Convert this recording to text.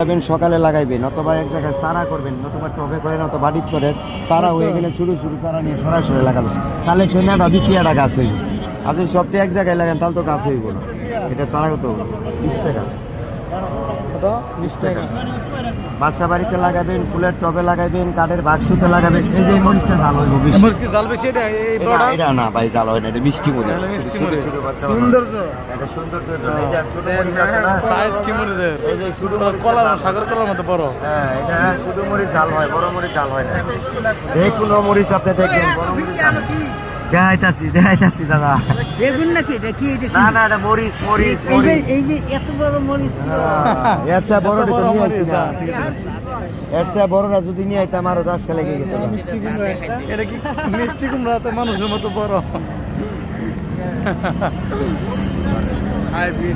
লাগাবেন সকালে লাগাইবেন, অথবা এক জায়গায় চারা করবেন, নতুবা টবে করেন অথবা বাড়িত করেন, চারা হয়ে গেলে শুরু চারা নিয়ে সরাসরি লাগাবেন, তাহলে সেটা বিশিয়াটা গাছ হইব। আর যদি সবটা এক জায়গায় লাগান তাহলে তো গাছ হইব না। এটা চারা কত? 20 টাকা। কত? 20 টাকা। বাসা বাড়িতে লাগাবেন, ফুলের টবে লাগাবেন, কাঠের বাক্সতে লাগাবেন। এই যে মরিচটা জাল হইব বেশি। মরিচ কি জাল বেশি এটা? এই বড়টা? এটা না ভাই, জাল হয় না, এটা মিষ্টি মরিচ। এটা মিষ্টি ছোট মরিচ। ছোট বাচ্চা সৌন্দর্য। এটা সৌন্দর্য। এই যে ছোট মরিচ আছে না? সাইজ কি মরিচের? এই যে ছোট মরিচ কলা, সাগর কলার মতো বড়। হ্যাঁ, এটা ছোট মরিচ ঝাল হয়, বড় মরিচ ঝাল হয় না। যে কোনো মরিচ আপনি দেখবেন বড় মরিচ ঝাল হয়। দেখাইতাছি দাদা। বেগুন নাকি এটা কি এটা কি না না, এটা মরিচ মরিচ এই মরিচ। এই এত বড় মরিচ এর চেয়ে বড় এত বড় নিয়ে মরিচ, আইছি না। হ্যাঁ, ঠিক আছে। এর চেয়ে বড়টা যদি নিয়ে আইতাম আরো 10 টা লেগে যেত। এটা কি মিষ্টি কুমড়া? তো মানুষের মতো বড়। হাইব্রিড।